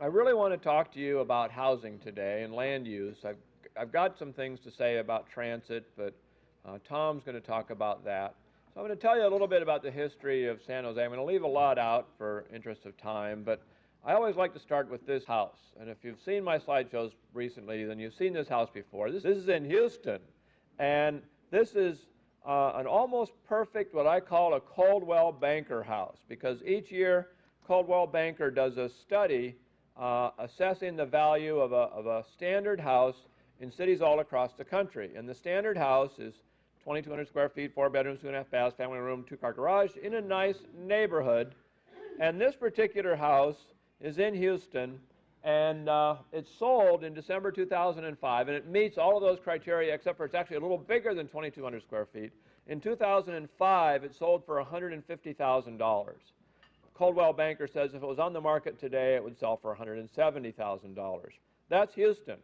I really want to talk to you about housing today and land use. I've got some things to say about transit, but Tom's going to talk about that. So I'm going to tell you a little bit about the history of San Jose. I'm going to leave a lot out for interest of time, but I always like to start with this house. And if you've seen my slideshows recently, then you've seen this house before. This is in Houston, and this is an almost perfect, what I call a Coldwell Banker house, because each year Coldwell Banker does a study assessing the value of a standard house in cities all across the country. And the standard house is 2,200 square feet, 4 bedrooms, 2.5 baths, family room, 2-car garage, in a nice neighborhood. And this particular house is in Houston, and it's sold in December 2005, and it meets all of those criteria except for it's actually a little bigger than 2,200 square feet. In 2005, it sold for $150,000. Coldwell Banker says if it was on the market today, it would sell for $170,000. That's Houston.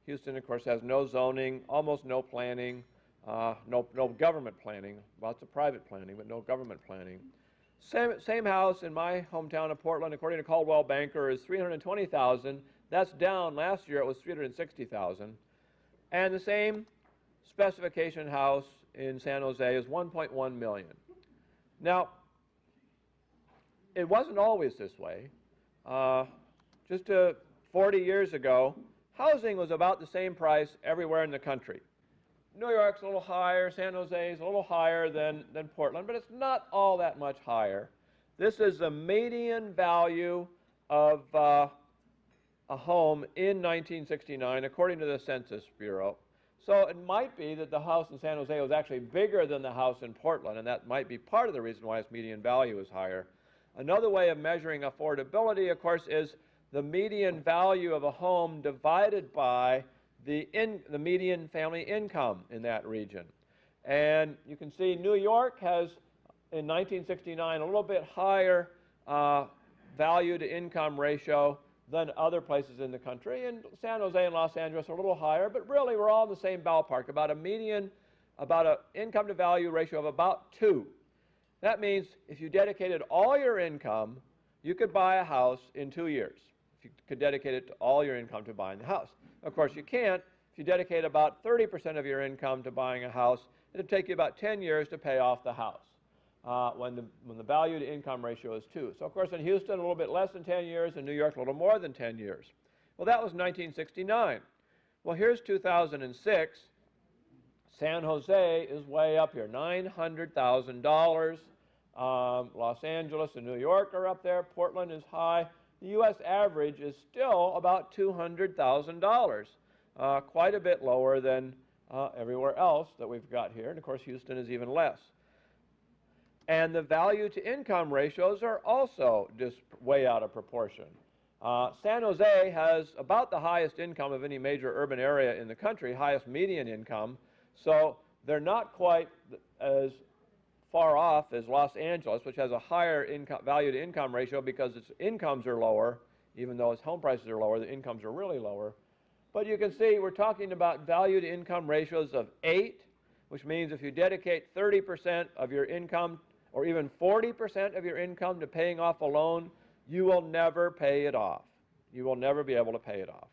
Houston, of course, has no zoning, almost no planning, no government planning, lots of private planning, but no government planning. Same house in my hometown of Portland, according to Coldwell Banker, is $320,000. That's down. Last year it was $360,000. And the same specification house in San Jose is $1.1 million. Now, it wasn't always this way. Just 40 years ago, housing was about the same price everywhere in the country. New York's a little higher, San Jose is a little higher than Portland, but it's not all that much higher. This is the median value of a home in 1969, according to the Census Bureau. So it might be that the house in San Jose was actually bigger than the house in Portland, and that might be part of the reason why its median value is higher. Another way of measuring affordability, of course, is the median value of a home divided by the median family income in that region. And you can see New York has, in 1969, a little bit higher value to income ratio than other places in the country. And San Jose and Los Angeles are a little higher, but really we're all in the same ballpark, about an income to value ratio of about 2. That means if you dedicated all your income, you could buy a house in 2 years. If you could dedicate it to all your income to buying the house. Of course, you can't. If you dedicate about 30% of your income to buying a house, it would take you about 10 years to pay off the house when the value to income ratio is 2. So, of course, in Houston, a little bit less than 10 years. In New York, a little more than 10 years. Well, that was 1969. Well, here's 2006. San Jose is way up here, $900,000. Los Angeles and New York are up there. Portland is high. The U.S. average is still about $200,000, quite a bit lower than everywhere else that we've got here. And, of course, Houston is even less. And the value to income ratios are also just way out of proportion. San Jose has about the highest income of any major urban area in the country, highest median income. So they're not quite as far off as Los Angeles, which has a higher value to income ratio because its incomes are lower. Even though its home prices are lower, the incomes are really lower. But you can see we're talking about value to income ratios of 8, which means if you dedicate 30% of your income or even 40% of your income to paying off a loan, you will never pay it off. You will never be able to pay it off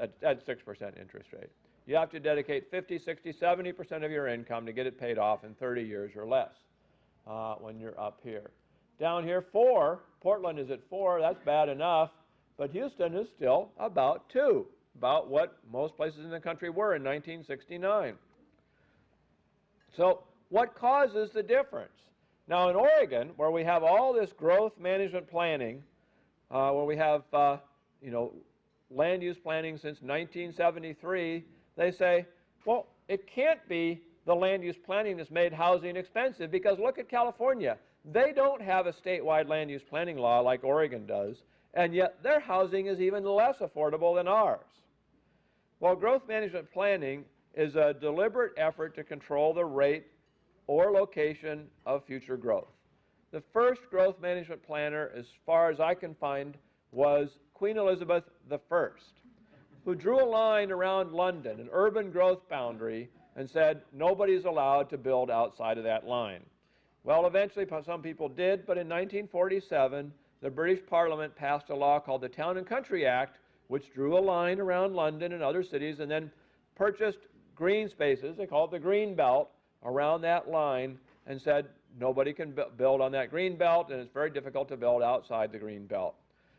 at 6% interest rate. You have to dedicate 50, 60, 70% of your income to get it paid off in 30 years or less when you're up here. Down here, 4. Portland is at 4. That's bad enough. But Houston is still about 2, about what most places in the country were in 1969. So what causes the difference? Now, in Oregon, where we have all this growth management planning, where we have land use planning since 1973, they say, well, it can't be the land use planning that's made housing expensive, because look at California. They don't have a statewide land use planning law like Oregon does, and yet their housing is even less affordable than ours. Well, growth management planning is a deliberate effort to control the rate or location of future growth. The first growth management planner, as far as I can find, was Queen Elizabeth I, who drew a line around London, an urban growth boundary, and said nobody's allowed to build outside of that line. Well, eventually some people did, but in 1947, the British Parliament passed a law called the Town and Country Act, which drew a line around London and other cities and then purchased green spaces, they call it the green belt, around that line and said nobody can build on that green belt and it's very difficult to build outside the green belt.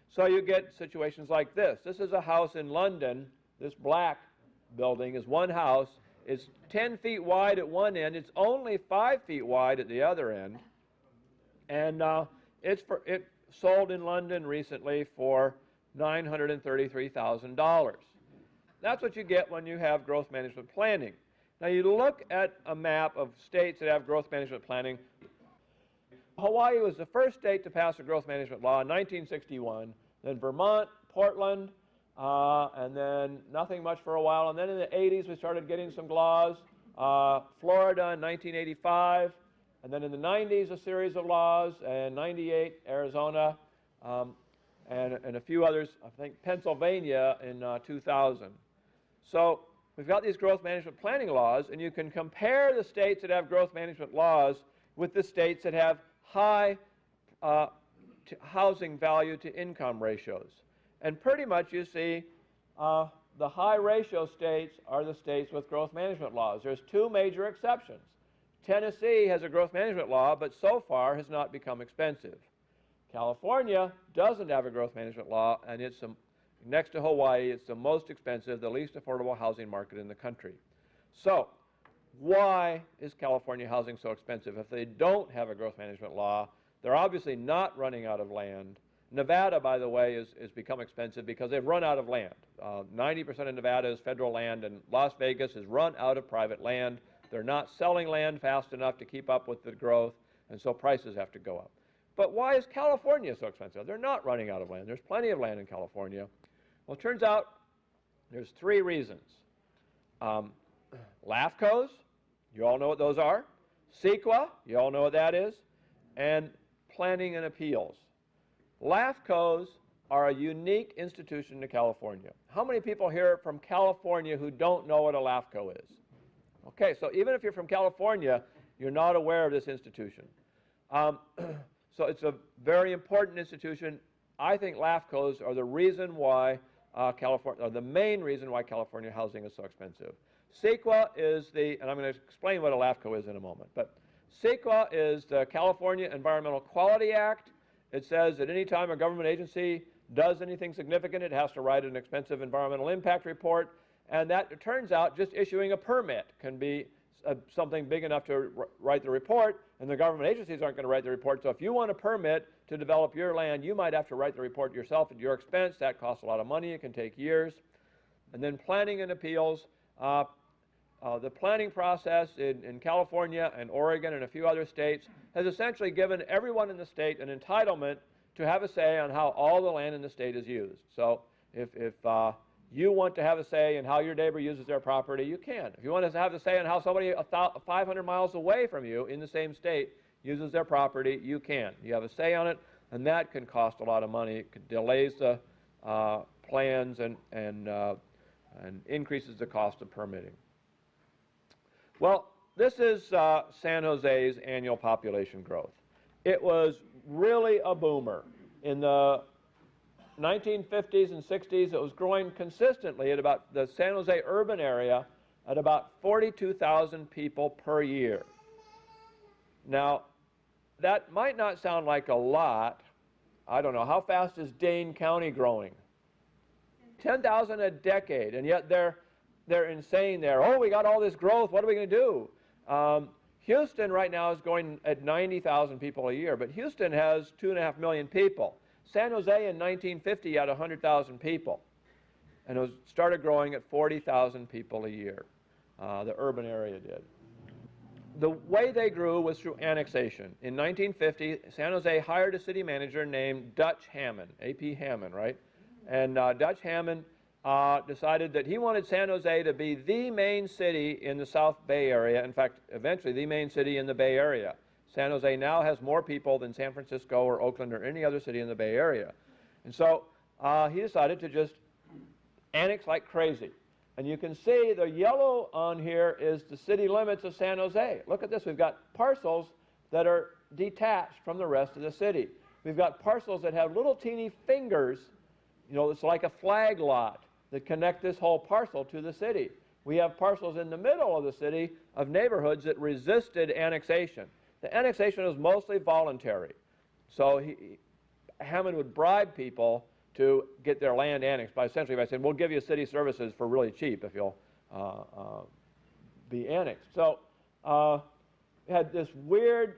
So you get situations like this. This is a house in London. This black building is one house. It's 10 feet wide at one end. It's only 5 feet wide at the other end. And it sold in London recently for $933,000. That's what you get when you have growth management planning. Now you look at a map of states that have growth management planning. Hawaii was the first state to pass a growth management law in 1961, then Vermont, Portland, and then nothing much for a while. And then in the 80s we started getting some laws, Florida in 1985, and then in the 90s a series of laws, and 98 Arizona, and a few others, I think Pennsylvania in 2000. So we've got these growth management planning laws, and you can compare the states that have growth management laws with the states that have high housing value to income ratios. And pretty much you see the high ratio states are the states with growth management laws. There's two major exceptions. Tennessee has a growth management law, but so far has not become expensive. California doesn't have a growth management law, and it's next to Hawaii, it's the most expensive, the least affordable housing market in the country. So why is California housing so expensive? If they don't have a growth management law, they're obviously not running out of land. Nevada, by the way, has become expensive because they've run out of land. 90% of Nevada is federal land, and Las Vegas has run out of private land. They're not selling land fast enough to keep up with the growth, and so prices have to go up. But why is California so expensive? They're not running out of land. There's plenty of land in California. Well, it turns out there's three reasons. LAFCOs, you all know what those are. CEQA, you all know what that is. And planning and appeals. LAFCOs are a unique institution to California. How many people here from California who don't know what a LAFCO is? Okay, so even if you're from California, you're not aware of this institution. So it's a very important institution. I think LAFCOs are the reason why the main reason why California housing is so expensive. CEQA is and I'm going to explain what a LAFCO is in a moment, but CEQA is the California Environmental Quality Act. It says that any time a government agency does anything significant, it has to write an expensive environmental impact report, and that, it turns out, just issuing a permit can be something big enough to write the report, and the government agencies aren't going to write the report. So if you want a permit to develop your land, you might have to write the report yourself at your expense. That costs a lot of money. It can take years. And then planning and appeals. The planning process in California and Oregon and a few other states has essentially given everyone in the state an entitlement to have a say on how all the land in the state is used. So if you want to have a say in how your neighbor uses their property, you can. If you want to have a say in how somebody 500 miles away from you in the same state uses their property, you can. You have a say on it, and that can cost a lot of money. It delays the plans and increases the cost of permitting. Well, this is San Jose's annual population growth. It was really a boomer. In the 1950s and 60s, it was growing consistently at about the San Jose urban area at about 42,000 people per year. Now, that might not sound like a lot. I don't know. How fast is Dane County growing? 10,000 a decade, and yet they're insane there. Oh, we got all this growth. What are we going to do? Houston right now is going at 90,000 people a year, but Houston has 2.5 million people. San Jose in 1950 had 100,000 people, and it started growing at 40,000 people a year. The urban area did. The way they grew was through annexation. In 1950, San Jose hired a city manager named Dutch Hammond, A.P. Hammond, right? And Dutch Hammond decided that he wanted San Jose to be the main city in the South Bay Area. In fact, eventually the main city in the Bay Area. San Jose now has more people than San Francisco or Oakland or any other city in the Bay Area. And so he decided to just annex like crazy. And you can see the yellow on here is the city limits of San Jose. Look at this. We've got parcels that are detached from the rest of the city. We've got parcels that have little teeny fingers, you know, it's like a flag lot that connect this whole parcel to the city. We have parcels in the middle of the city of neighborhoods that resisted annexation. The annexation was mostly voluntary. So Hammond would bribe people to get their land annexed by essentially by saying, we'll give you city services for really cheap if you'll be annexed. So we had this weird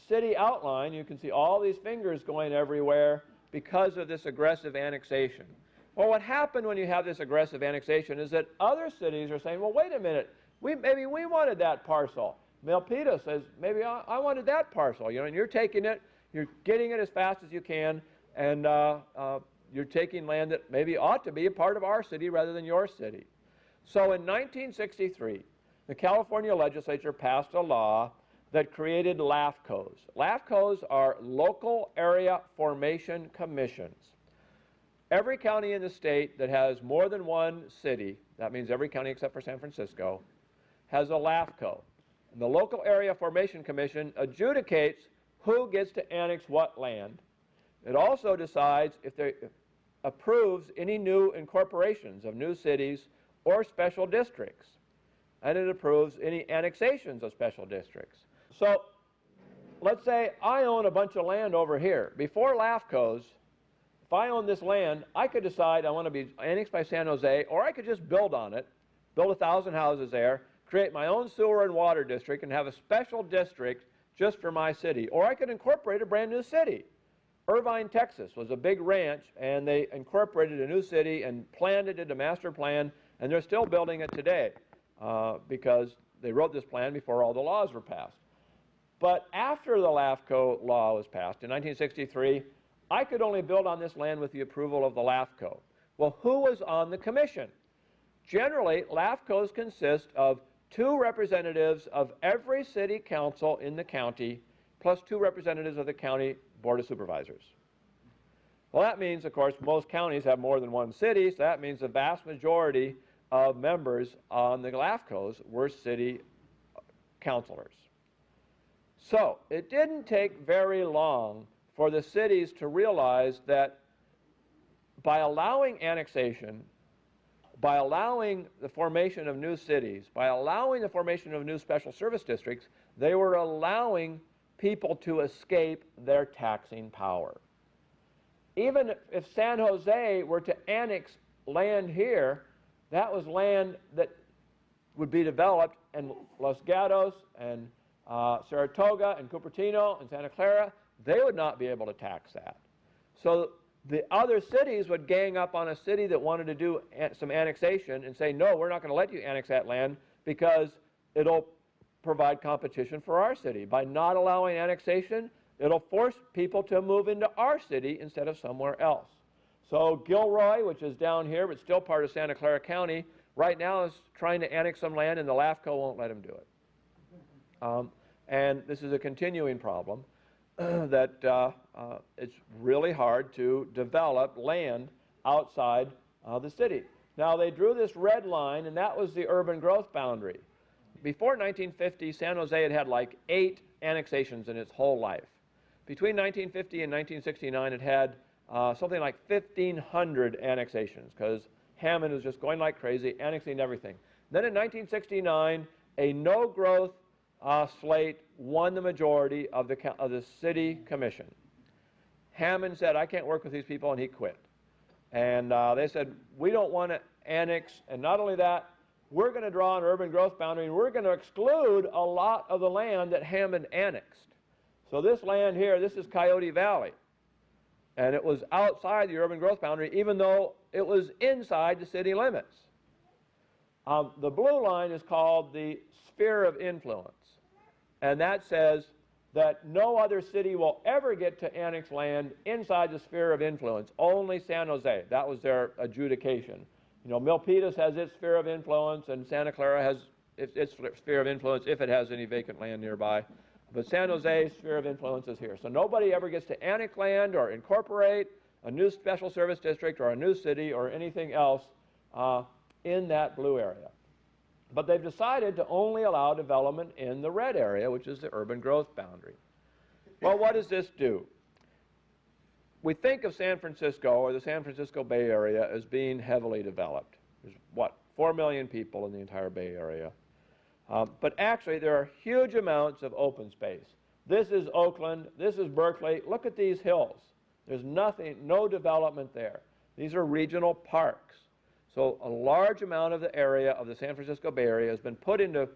city outline. You can see all these fingers going everywhere because of this aggressive annexation. Well, what happened when you have this aggressive annexation is that other cities are saying, well, wait a minute, maybe we wanted that parcel. Milpitas says, maybe I wanted that parcel. You know, and you're taking it, you're getting it as fast as you can, and you're taking land that maybe ought to be a part of our city rather than your city. So in 1963, the California legislature passed a law that created LAFCOs. LAFCOs are local area formation commissions. Every county in the state that has more than one city, that means every county except for San Francisco, has a LAFCO. And the local area formation commission adjudicates who gets to annex what land. It also decides if it approves any new incorporations of new cities or special districts. And it approves any annexations of special districts. So let's say I own a bunch of land over here. Before LAFCOs, if I own this land, I could decide I want to be annexed by San Jose, or I could just build on it, build 1,000 houses there, create my own sewer and water district, and have a special district just for my city. Or I could incorporate a brand new city. Irvine, Texas was a big ranch, and they incorporated a new city and planned it into master plan, and they're still building it today because they wrote this plan before all the laws were passed. But after the LAFCO law was passed in 1963, I could only build on this land with the approval of the LAFCO. Well, who was on the commission? Generally, LAFCOs consist of 2 representatives of every city council in the county, plus 2 representatives of the county board of supervisors. Well, that means, of course, most counties have more than one city, so that means the vast majority of members on the LAFCOs were city councilors. So it didn't take very long for the cities to realize that by allowing annexation, by allowing the formation of new cities, by allowing the formation of new special service districts, they were allowing people to escape their taxing power. Even if San Jose were to annex land here, that was land that would be developed in Los Gatos and Saratoga and Cupertino and Santa Clara. They would not be able to tax that. So the other cities would gang up on a city that wanted to do some annexation and say, no, we're not going to let you annex that land because it'll provide competition for our city. By not allowing annexation, it'll force people to move into our city instead of somewhere else. So Gilroy, which is down here but still part of Santa Clara County, right now is trying to annex some land and the LAFCO won't let him do it. And this is a continuing problem. That it's really hard to develop land outside the city. Now, they drew this red line, and that was the urban growth boundary. Before 1950, San Jose had had like 8 annexations in its whole life. Between 1950 and 1969, it had something like 1,500 annexations because Hammond was just going like crazy, annexing everything. Then in 1969, a no-growth slate won the majority of the city commission. Hammond said, I can't work with these people, and he quit. And they said, we don't want to annex, and not only that, we're going to draw an urban growth boundary, and we're going to exclude a lot of the land that Hammond annexed. So this land here, this is Coyote Valley, and it was outside the urban growth boundary, even though it was inside the city limits. The blue line is called the sphere of influence. And that says that no other city will ever get to annex land inside the sphere of influence, only San Jose. That was their adjudication. You know, Milpitas has its sphere of influence, and Santa Clara has its sphere of influence if it has any vacant land nearby. But San Jose's sphere of influence is here. So nobody ever gets to annex land or incorporate a new special service district or a new city or anything else in that blue area. But they've decided to only allow development in the red area, which is the urban growth boundary. Well, what does this do? we think of San Francisco or the San Francisco Bay Area as being heavily developed. There's, what, 4 million people in the entire Bay Area. But actually, there are huge amounts of open space. This is Oakland. This is Berkeley. Look at these hills. There's nothing, no development there. These are regional parks. So a large amount of the area of the San Francisco Bay Area has been put into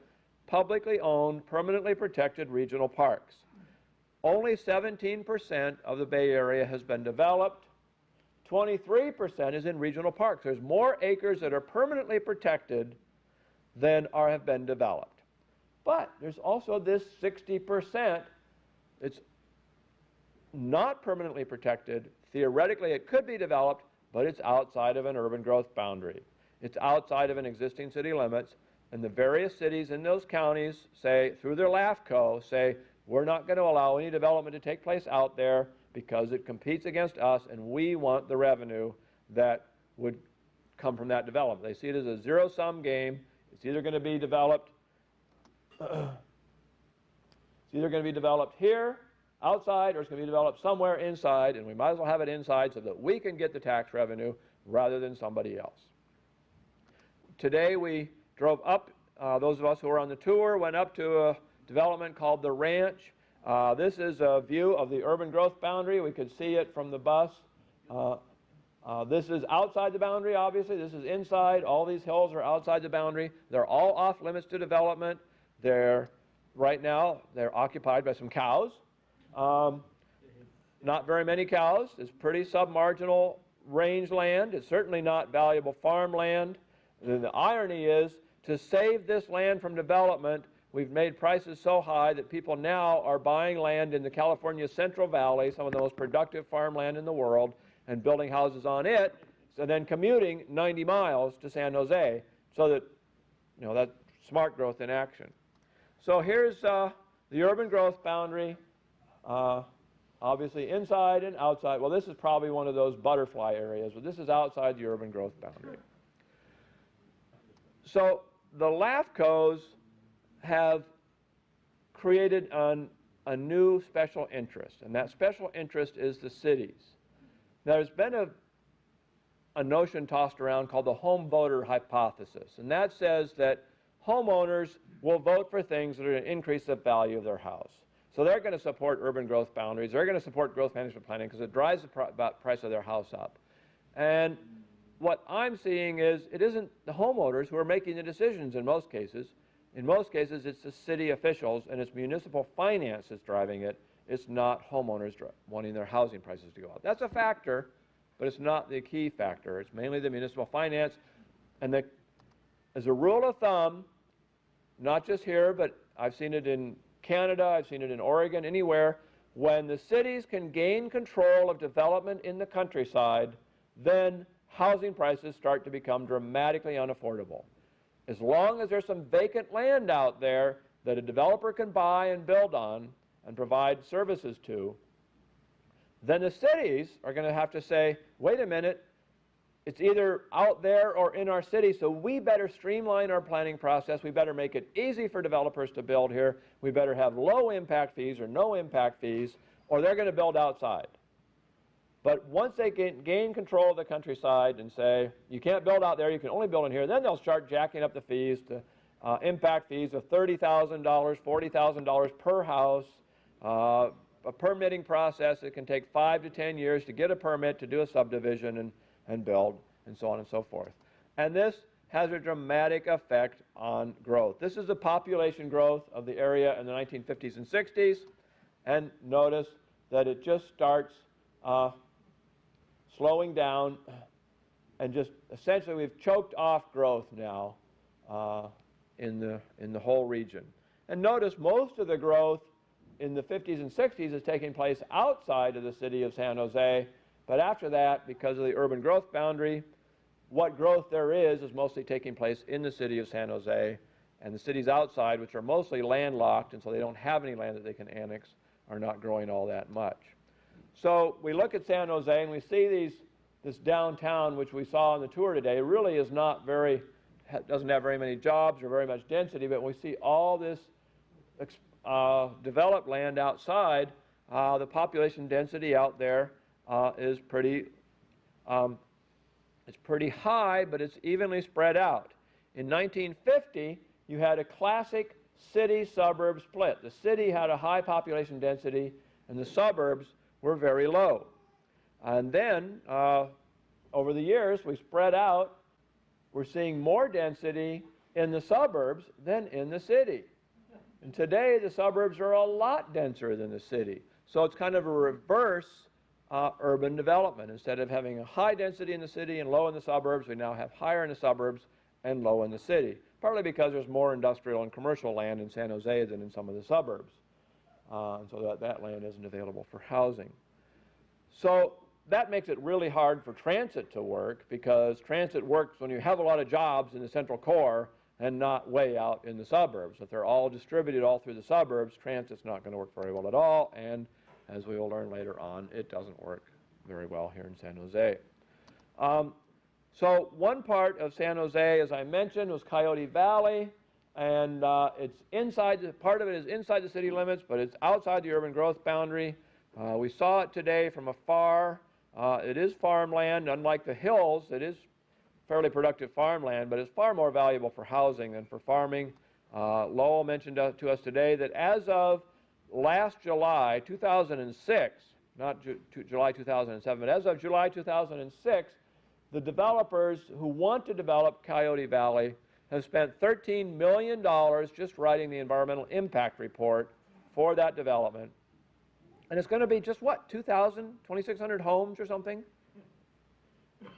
publicly owned, permanently protected regional parks. Only 17% of the Bay Area has been developed. 23% is in regional parks. There's more acres that are permanently protected than have been developed. But there's also this 60%. It's not permanently protected. Theoretically, it could be developed, but it's outside of an urban growth boundary. It's outside of an existing city limits, and the various cities in those counties say, through their LAFCO, say, we're not going to allow any development to take place out there because it competes against us, and we want the revenue that would come from that development. They see it as a zero-sum game. It's either going to be developed here, outside, or it's going to be developed somewhere inside, and we might as well have it inside so that we can get the tax revenue rather than somebody else. Today we drove up, those of us who were on the tour went up to a development called The Ranch. This is a view of the urban growth boundary. We could see it from the bus. This is outside the boundary, obviously. This is inside. All these hills are outside the boundary. They're all off limits to development. Right now, they're occupied by some cows. Not very many cows. It's pretty submarginal range land. It's certainly not valuable farmland. And the irony is, to save this land from development, we've made prices so high that people now are buying land in the California Central Valley, some of the most productive farmland in the world, and building houses on it, so then commuting 90 miles to San Jose, so that, you know, that's smart growth in action. So here's the urban growth boundary, obviously inside and outside. Well, this is probably one of those butterfly areas, but this is outside the urban growth boundary. So the LAFCOs have created a new special interest, and that special interest is the cities. Now, there's been a notion tossed around called the home voter hypothesis, and that says that homeowners will vote for things that are going to increase the value of their house. So they're going to support urban growth boundaries. They're going to support growth management planning because it drives the price of their house up. And what I'm seeing is it isn't the homeowners who are making the decisions in most cases. In most cases, it's the city officials and it's municipal finance that's driving it. It's not homeowners wanting their housing prices to go up. That's a factor, but it's not the key factor. It's mainly the municipal finance. And as a rule of thumb, not just here, but I've seen it in Canada, I've seen it in Oregon, anywhere, when the cities can gain control of development in the countryside, then housing prices start to become dramatically unaffordable. As long as there's some vacant land out there that a developer can buy and build on and provide services to, then the cities are going to have to say, wait a minute, it's either out there or in our city, so we better streamline our planning process. We better make it easy for developers to build here. We better have low impact fees or no impact fees, or they're going to build outside. But once they gain control of the countryside and say, you can't build out there, you can only build in here, then they'll start jacking up the fees to impact fees of $30,000, $40,000 per house, a permitting process. It can take 5 to 10 years to get a permit to do a subdivision and build, and so on and so forth. And this has a dramatic effect on growth. This is the population growth of the area in the 1950s and 60s, and notice that it just starts slowing down, and just essentially we've choked off growth now in the whole region. And notice most of the growth in the 50s and 60s is taking place outside of the city of San Jose, but after that, because of the urban growth boundary, what growth there is mostly taking place in the city of San Jose, and the cities outside, which are mostly landlocked, and so they don't have any land that they can annex, are not growing all that much. So we look at San Jose and we see this downtown, which we saw on the tour today, really is not doesn't have very many jobs or very much density, but we see all this developed land outside, the population density out there is pretty it's pretty high, but it's evenly spread out. In 1950, you had a classic city-suburb split. The city had a high population density, and the suburbs were very low. And then, over the years, we spread out. We're seeing more density in the suburbs than in the city. And today, the suburbs are a lot denser than the city. So it's kind of a reverse urban development. Instead of having a high density in the city and low in the suburbs, we now have higher in the suburbs and low in the city, partly because there's more industrial and commercial land in San Jose than in some of the suburbs. And so that land isn't available for housing. So that makes it really hard for transit to work, because transit works when you have a lot of jobs in the central core and not way out in the suburbs. If they're all distributed all through the suburbs, transit's not going to work very well at all, and as we will learn later on, it doesn't work very well here in San Jose. So one part of San Jose, as I mentioned, was Coyote Valley, and it's inside, part of it is inside the city limits, but it's outside the urban growth boundary. We saw it today from afar. It is farmland. Unlike the hills, it is fairly productive farmland, but it's far more valuable for housing than for farming. Lowell mentioned to us today that as of last July 2006, not July 2007, but as of July 2006, the developers who want to develop Coyote Valley have spent $13 million just writing the environmental impact report for that development. And it's going to be just what, 2,600 homes or something?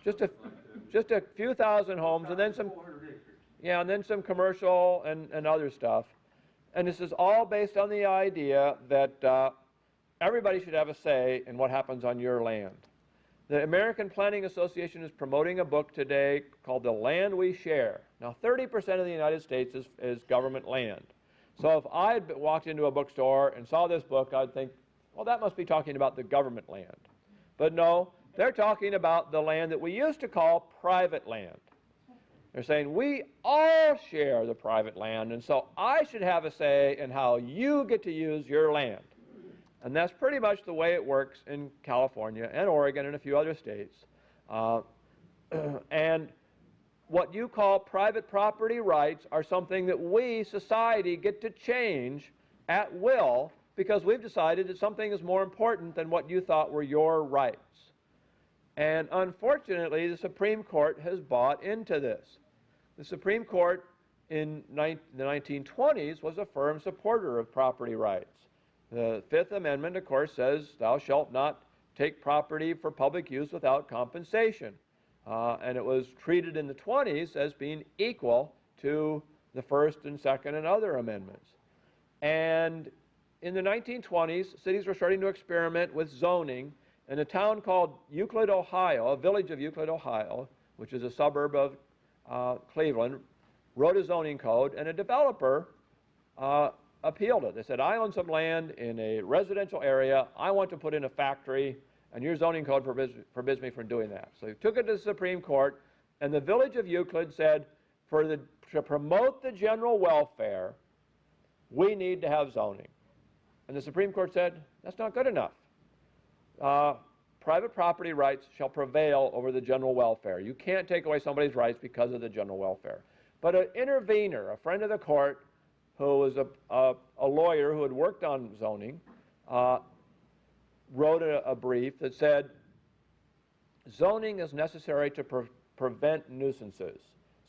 Just a few thousand homes, and then some, yeah, and then some commercial and other stuff. And this is all based on the idea that everybody should have a say in what happens on your land. The American Planning Association is promoting a book today called The Land We Share. Now, 30% of the United States is government land. So if I had walked into a bookstore and saw this book, I'd think, well, that must be talking about the government land. But no, they're talking about the land that we used to call private land. They're saying we all share the private land, and so I should have a say in how you get to use your land. And that's pretty much the way it works in California and Oregon and a few other states. And what you call private property rights are something that we, society, get to change at will, because we've decided that something is more important than what you thought were your rights. And unfortunately, the Supreme Court has bought into this. The Supreme Court in the 1920s was a firm supporter of property rights. The Fifth Amendment, of course, says, thou shalt not take property for public use without compensation. And it was treated in the 20s as being equal to the First and Second and other amendments. And in the 1920s, cities were starting to experiment with zoning, and a town called Euclid, Ohio, a village of Euclid, Ohio, which is a suburb of Cleveland, wrote a zoning code, and a developer appealed it. They said, I own some land in a residential area. I want to put in a factory, and your zoning code forbids me from doing that. So he took it to the Supreme Court, and the village of Euclid said, to promote the general welfare, we need to have zoning. And the Supreme Court said, that's not good enough. Private property rights shall prevail over the general welfare. You can't take away somebody's rights because of the general welfare. But an intervener, a friend of the court, who was a lawyer who had worked on zoning, wrote a brief that said, zoning is necessary to prevent nuisances.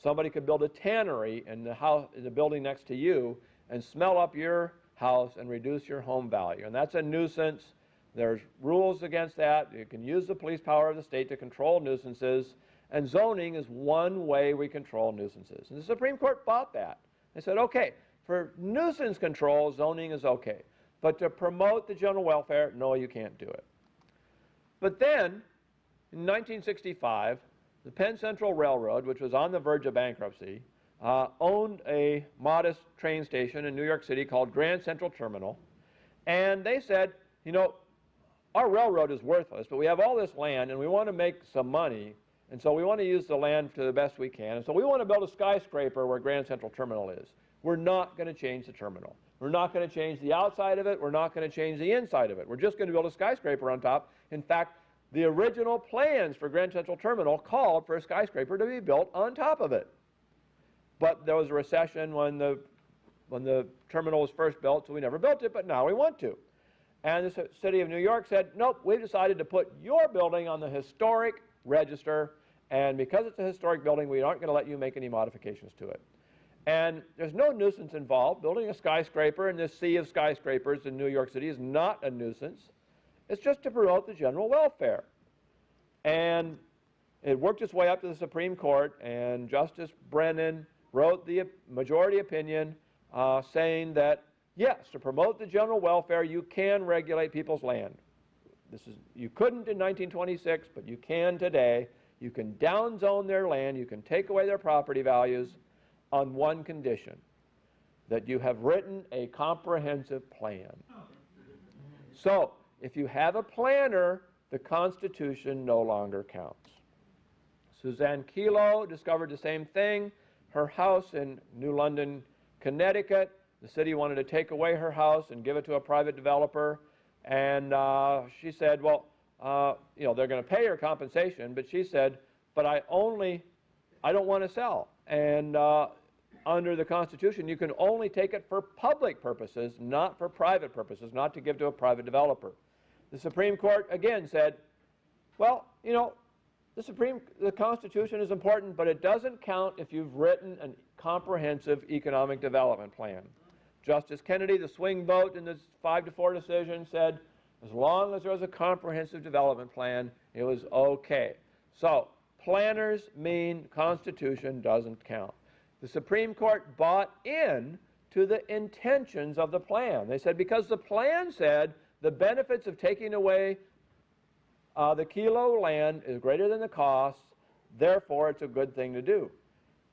Somebody could build a tannery in the building next to you and smell up your house and reduce your home value. And that's a nuisance. There's rules against that. You can use the police power of the state to control nuisances, and zoning is one way we control nuisances. And the Supreme Court bought that. They said, okay, for nuisance control, zoning is okay. But to promote the general welfare, no, you can't do it. But then, in 1965, the Penn Central Railroad, which was on the verge of bankruptcy, owned a modest train station in New York City called Grand Central Terminal. And they said, you know, our railroad is worthless, but we have all this land, and we want to make some money, and so we want to use the land to the best we can. And so we want to build a skyscraper where Grand Central Terminal is. We're not going to change the terminal. We're not going to change the outside of it. We're not going to change the inside of it. We're just going to build a skyscraper on top. In fact, The original plans for Grand Central Terminal called for a skyscraper to be built on top of it. But there was a recession when the terminal was first built, so we never built it, but now we want to. And the city of New York said, nope, we've decided to put your building on the historic register, and because it's a historic building, we aren't going to let you make any modifications to it. And there's no nuisance involved. Building a skyscraper in this sea of skyscrapers in New York City is not a nuisance. It's just to promote the general welfare. And it worked its way up to the Supreme Court, and Justice Brennan wrote the majority opinion saying that, yes, to promote the general welfare, you can regulate people's land. You couldn't in 1926, but you can today. You can downzone their land, you can take away their property values on one condition, that you have written a comprehensive plan. So, if you have a planner, the Constitution no longer counts. Suzanne Kelo discovered the same thing. Her house in New London, Connecticut, the city wanted to take away her house and give it to a private developer. And she said, well, they're going to pay her compensation, but she said, but I don't want to sell. And under the Constitution, you can only take it for public purposes, not for private purposes, not to give to a private developer. The Supreme Court again said, well, the Constitution is important, but it doesn't count if you've written a comprehensive economic development plan. Justice Kennedy, the swing vote in this 5-4 decision, said as long as there was a comprehensive development plan, it was okay. So planners mean Constitution doesn't count. The Supreme Court bought in to the intentions of the plan. They said because the plan said the benefits of taking away the kilo land is greater than the costs, therefore it's a good thing to do.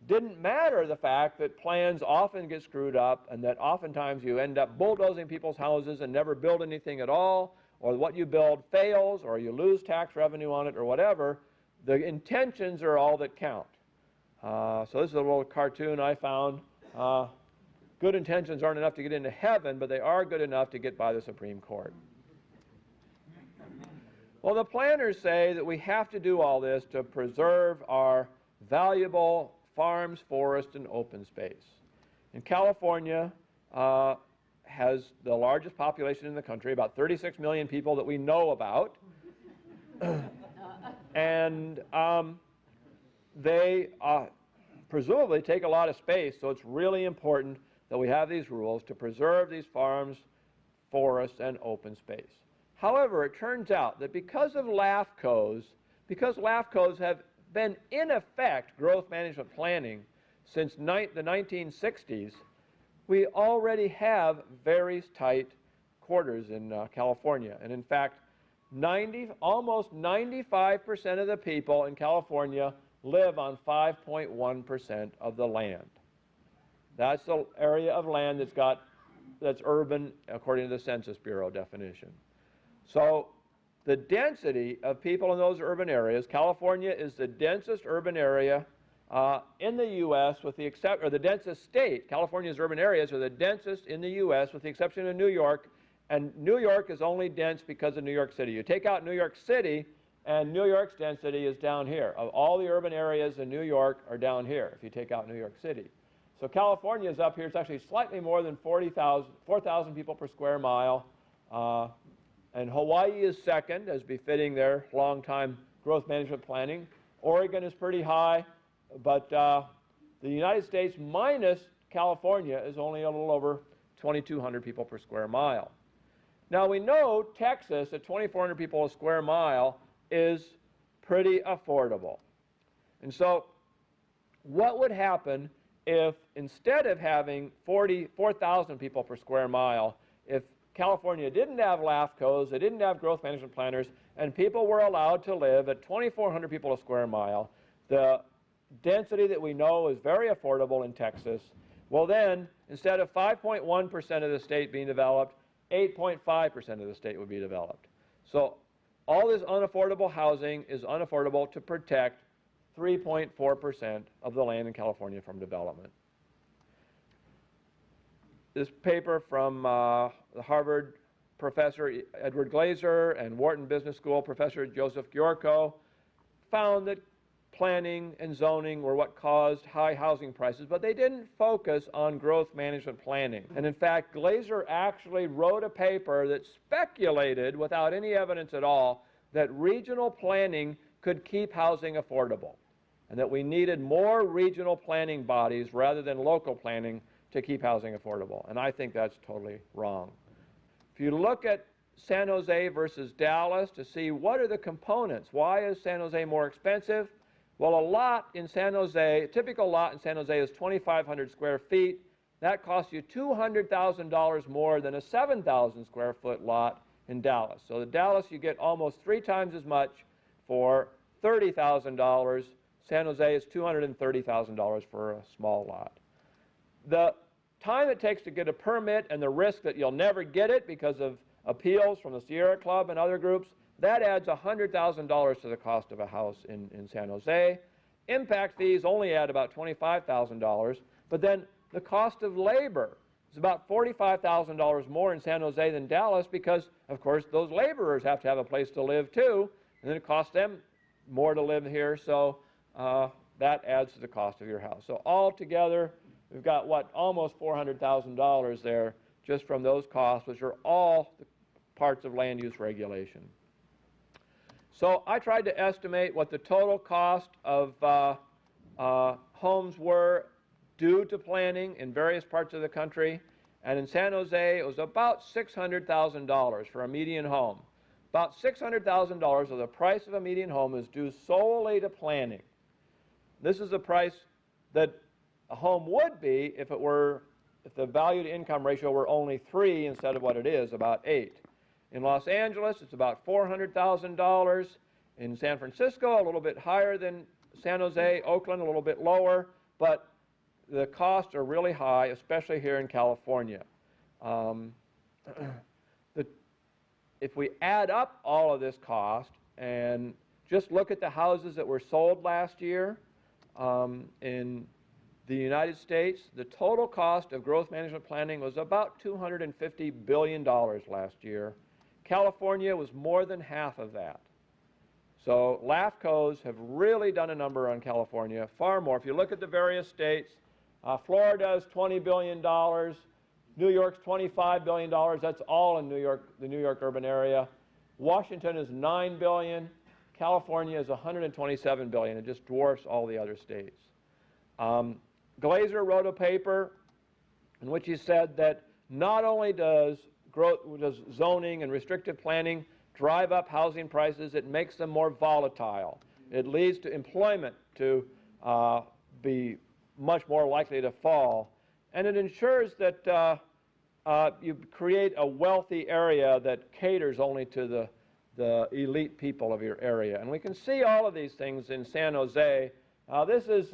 Didn't matter the fact that plans often get screwed up and that oftentimes you end up bulldozing people's houses and never build anything at all, or what you build fails, or you lose tax revenue on it, or whatever. The intentions are all that count. So this is a little cartoon I found. Good intentions aren't enough to get into heaven, but they are good enough to get by the Supreme Court. Well, the planners say that we have to do all this to preserve our valuable farms, forests, and open space. And California has the largest population in the country, about 36 million people that we know about. And they presumably take a lot of space, so it's really important that we have these rules to preserve these farms, forests, and open space. However, it turns out that because LAFCOs have been in effect growth management planning since the 1960s, we already have very tight quarters in California. And in fact, almost 95% of the people in California live on 5.1% of the land. That's the area of land that's urban according to the Census Bureau definition. So the density of people in those urban areas, California is the densest urban area in the U.S. with the exception, or the densest state. California's urban areas are the densest in the U.S. with the exception of New York, and New York is only dense because of New York City. You take out New York City, and New York's density is down here. Of all the urban areas in New York are down here if you take out New York City. So California is up here. It's actually slightly more than 4,000 people per square mile. And Hawaii is second, as befitting their long-time growth management planning. Oregon is pretty high, but the United States minus California is only a little over 2,200 people per square mile. Now we know Texas at 2,400 people a square mile is pretty affordable. And so what would happen if instead of having 4,000 people per square mile, if California didn't have LAFCOs, they didn't have growth management planners, and people were allowed to live at 2,400 people a square mile, the density that we know is very affordable in Texas. Well then, instead of 5.1% of the state being developed, 8.5% of the state would be developed. So all this unaffordable housing is unaffordable to protect 3.4% of the land in California from development. This paper from the Harvard Professor Edward Glaser and Wharton Business School Professor Joseph Giorco found that planning and zoning were what caused high housing prices, but they didn't focus on growth management planning. And in fact, Glaser actually wrote a paper that speculated, without any evidence at all, that regional planning could keep housing affordable, and that we needed more regional planning bodies rather than local planning to keep housing affordable. And I think that's totally wrong. If you look at San Jose versus Dallas to see what are the components, why is San Jose more expensive? Well, a lot in San Jose, a typical lot in San Jose is 2,500 square feet. That costs you $200,000 more than a 7,000 square foot lot in Dallas. So in Dallas, you get almost 3 times as much for $30,000. San Jose is $230,000 for a small lot. The time it takes to get a permit and the risk that you'll never get it because of appeals from the Sierra Club and other groups, that adds $100,000 to the cost of a house in San Jose. Impact fees only add about $25,000, but then the cost of labor is about $45,000 more in San Jose than Dallas because, of course, those laborers have to have a place to live too, and then it costs them more to live here, so that adds to the cost of your house. So altogether, we've got, what, almost $400,000 there just from those costs, which are all the parts of land use regulation. So I tried to estimate what the total cost of homes were due to planning in various parts of the country. And in San Jose, it was about $600,000 for a median home. About $600,000 of the price of a median home is due solely to planning. This is the price that a home would be if the value to income ratio were only 3 instead of what it is, about 8. In Los Angeles, it's about $400,000. In San Francisco, a little bit higher than San Jose. Oakland, a little bit lower. But the costs are really high, especially here in California. If we add up all of this cost and just look at the houses that were sold last year in the United States, the total cost of growth management planning was about $250 billion last year. California was more than half of that. So LAFCOs have really done a number on California, far more. If you look at the various states, Florida is $20 billion, New York's $25 billion, that's all in New York, the New York urban area. Washington is $9 billion, California is $127 billion. It just dwarfs all the other states. Glaser wrote a paper in which he said that not only does zoning and restrictive planning drive up housing prices, it makes them more volatile. It leads to employment to be much more likely to fall. And it ensures that you create a wealthy area that caters only to the elite people of your area. And we can see all of these things in San Jose. This is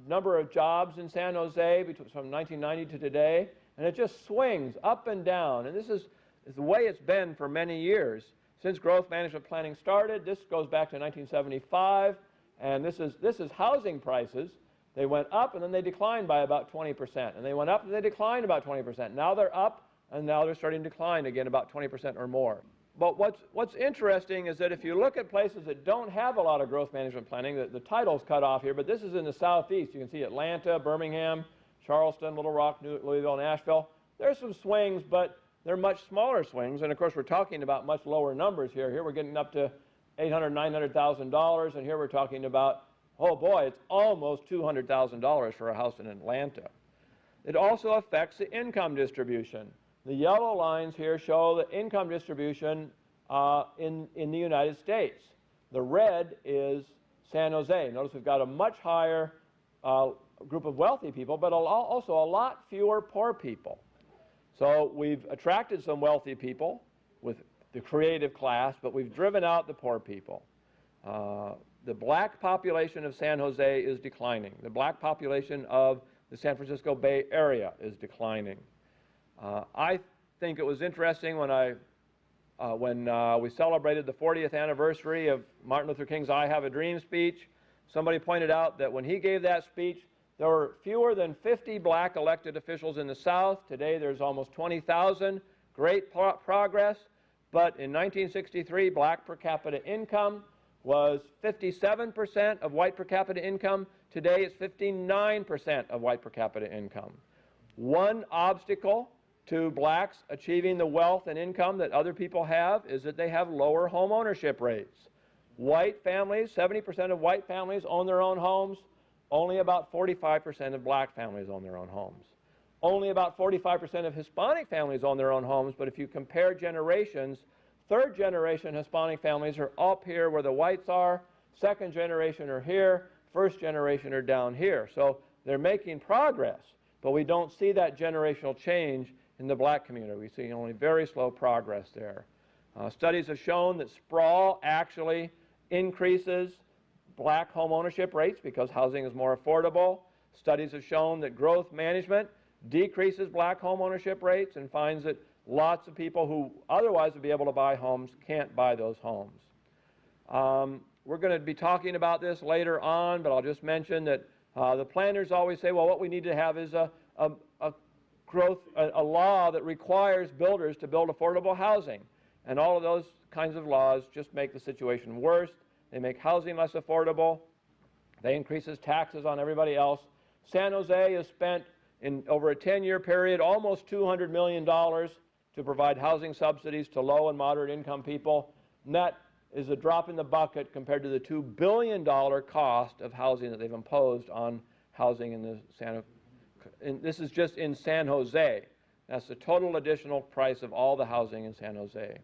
number of jobs in San Jose from 1990 to today, and it just swings up and down. And this is the way it's been for many years. Since growth management planning started, this goes back to 1975, and this is housing prices. They went up and then they declined by about 20%, and they went up and they declined about 20%. Now they're up, and now they're starting to decline again about 20% or more. But what's interesting is that if you look at places that don't have a lot of growth management planning, the title's cut off here, but this is in the southeast. You can see Atlanta, Birmingham, Charleston, Little Rock, Louisville, Nashville. There's some swings, but they're much smaller swings. And of course, we're talking about much lower numbers here. Here we're getting up to $800,000, $900,000, and here we're talking about, oh boy, it's almost $200,000 for a house in Atlanta. It also affects the income distribution. The yellow lines here show the income distribution in the United States. The red is San Jose. Notice we've got a much higher group of wealthy people, but also a lot fewer poor people. So we've attracted some wealthy people with the creative class, but we've driven out the poor people. The black population of San Jose is declining. The black population of the San Francisco Bay Area is declining. I think it was interesting when we celebrated the 40th anniversary of Martin Luther King's I Have a Dream speech. Somebody pointed out that when he gave that speech, there were fewer than 50 black elected officials in the South. Today there's almost 20,000. great progress, but in 1963, black per capita income was 57% of white per capita income. Today, it's 59% of white per capita income. One obstacle to blacks achieving the wealth and income that other people have is that they have lower home ownership rates. White families, 70% of white families own their own homes. Only about 45% of black families own their own homes. Only about 45% of Hispanic families own their own homes, but if you compare generations, third generation Hispanic families are up here where the whites are, second generation are here, first generation are down here. So they're making progress, but we don't see that generational change in the black community. We see only very slow progress there. Studies have shown that sprawl actually increases black home ownership rates because housing is more affordable. Studies have shown that growth management decreases black home ownership rates and finds that lots of people who otherwise would be able to buy homes can't buy those homes. We're going to be talking about this later on, but I'll just mention that the planners always say, well, what we need to have is a law that requires builders to build affordable housing. And all of those kinds of laws just make the situation worse. They make housing less affordable. They increases taxes on everybody else. San Jose has spent, in over a 10-year period, almost $200 million to provide housing subsidies to low and moderate income people. And that is a drop in the bucket compared to the $2 billion cost of housing that they've imposed on housing in the this is just in San Jose. That's the total additional price of all the housing in San Jose.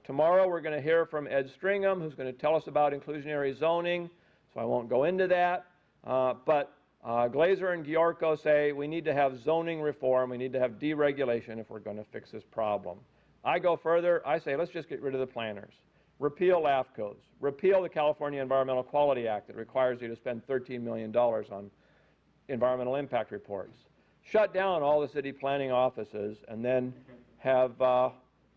Tomorrow we're going to hear from Ed Stringham, who's going to tell us about inclusionary zoning, so I won't go into that. But Glazer and Giorco say we need to have zoning reform, we need to have deregulation if we're going to fix this problem. I go further, I say let's just get rid of the planners. Repeal LAFCOs. Repeal the California Environmental Quality Act that requires you to spend $13 million on environmental impact reports. Shut down all the city planning offices and then have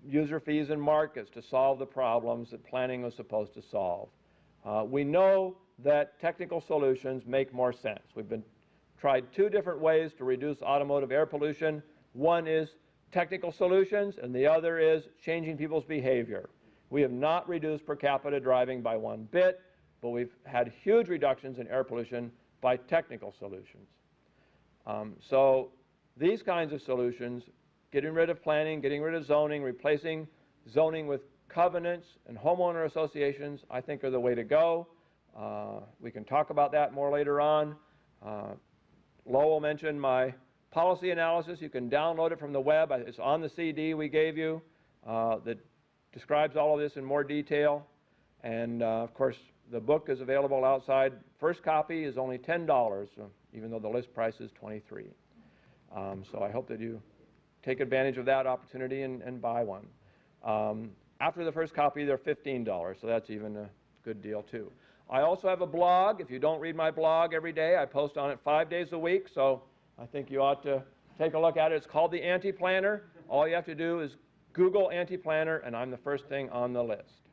user fees and markets to solve the problems that planning was supposed to solve. We know that technical solutions make more sense. We've tried two different ways to reduce automotive air pollution. One is technical solutions, and the other is changing people's behavior. We have not reduced per capita driving by one bit, but we've had huge reductions in air pollution by technical solutions. So these kinds of solutions, getting rid of planning, getting rid of zoning, replacing zoning with covenants and homeowner associations, I think are the way to go. We can talk about that more later on. Lowell mentioned my policy analysis. You can download it from the web. It's on the CD we gave you that describes all of this in more detail. And of course, the book is available outside. First copy is only $10, even though the list price is $23. So I hope that you take advantage of that opportunity and buy one. After the first copy, they're $15, so that's even a good deal too. I also have a blog. If you don't read my blog every day, I post on it 5 days a week, so I think you ought to take a look at it. It's called The Anti-Planner. All you have to do is Google anti-planner, and I'm the first thing on the list.